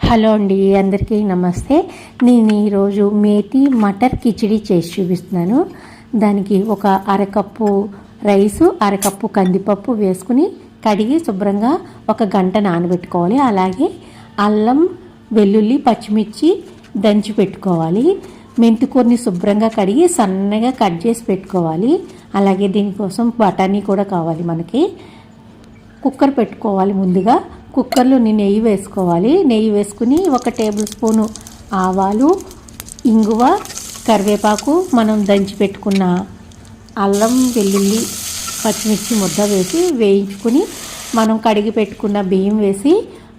Hello అండి, అందరికీ నమస్తే. నేను ఈరోజు మేతి మటర్ కిచిడి చేసి చూపిస్తున్నాను. దానికి ఒక అరకప్పు రైసు, అరకప్పు కందిపప్పు వేసుకుని కడిగి శుభ్రంగా ఒక గంట నానబెట్టుకోవాలి. అలాగే అల్లం, వెల్లుల్లి, పచ్చిమిర్చి దంచి పెట్టుకోవాలి. మెంతికూరని శుభ్రంగా కడిగి సన్నగా కట్ చేసి పెట్టుకోవాలి. అలాగే దీనికోసం బఠానీ కూడా కావాలి. మనకి కుక్కర్ పెట్టుకోవాలి. ముందుగా కుక్కర్లో నెయ్యి వేసుకోవాలి. నెయ్యి వేసుకుని ఒక టేబుల్ స్పూను ఆవాలు, ఇంగువ, కరివేపాకు, మనం దంచి పెట్టుకున్న అల్లం, వెల్లుల్లి, పచ్చిమిర్చి ముద్ద వేసి వేయించుకుని మనం కడిగి పెట్టుకున్న బియ్యం వేసి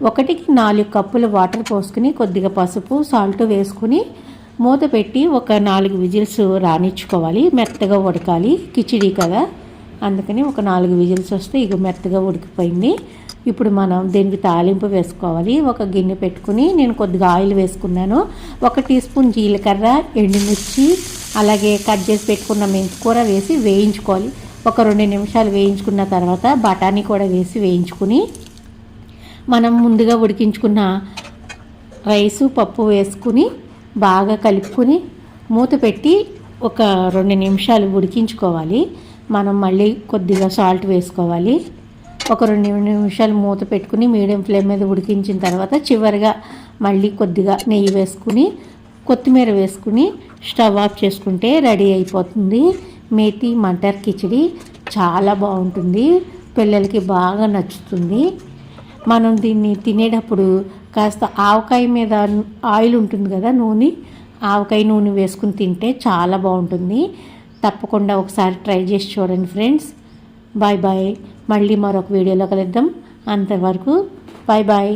1-4 కప్పులు వాటర్ పోసుకుని కొద్దిగా పసుపు, సాల్ట్ వేసుకుని మూత పెట్టి ఒక 4 విజిల్స్ రానిచ్చుకోవాలి. మెత్తగా ఉడకాలి, కిచిడి కదా, అందుకని ఒక 4 విజిల్స్ వస్తే ఇక మెత్తగా ఉడికిపోయింది. ఇప్పుడు మనం దీనికి తాలింపు వేసుకోవాలి. ఒక గిన్నె పెట్టుకుని నేను కొద్దిగా ఆయిల్ వేసుకున్నాను. 1 టీ స్పూన్ జీలకర్ర, ఎండుమిర్చి, అలాగే కట్ చేసి పెట్టుకున్న మెంతికూర వేసి వేయించుకోవాలి. ఒక 2 నిమిషాలు వేయించుకున్న తర్వాత బఠానీ కూడా వేసి వేయించుకుని మనం ముందుగా ఉడికించుకున్న రైసు, పప్పు వేసుకుని బాగా కలుపుకొని మూత పెట్టి ఒక 2 నిమిషాలు ఉడికించుకోవాలి. మనం మళ్ళీ కొద్దిగా సాల్ట్ వేసుకోవాలి. ఒక 2 నిమిషాలు మూత పెట్టుకుని మీడియం ఫ్లేమ్ మీద ఉడికించిన తర్వాత చివరిగా మళ్ళీ కొద్దిగా నెయ్యి వేసుకుని కొత్తిమీర వేసుకుని స్టవ్ ఆఫ్ చేసుకుంటే రెడీ అయిపోతుంది. మేతి మటర్ కిచిడి చాలా బాగుంటుంది, పిల్లలకి బాగా నచ్చుతుంది. మనం దీన్ని తినేటప్పుడు కాస్త ఆవకాయ మీద ఆయిల్ ఉంటుంది కదా, నూనె, ఆవకాయ నూనె వేసుకుని తింటే చాలా బాగుంటుంది. తప్పకుండా ఒకసారి ట్రై చేసి చూడండి ఫ్రెండ్స్. Bye bye. మళ్ళీ మరొక వీడియోలో కలుద్దాం. అంతవరకు బాయ్ బాయ్.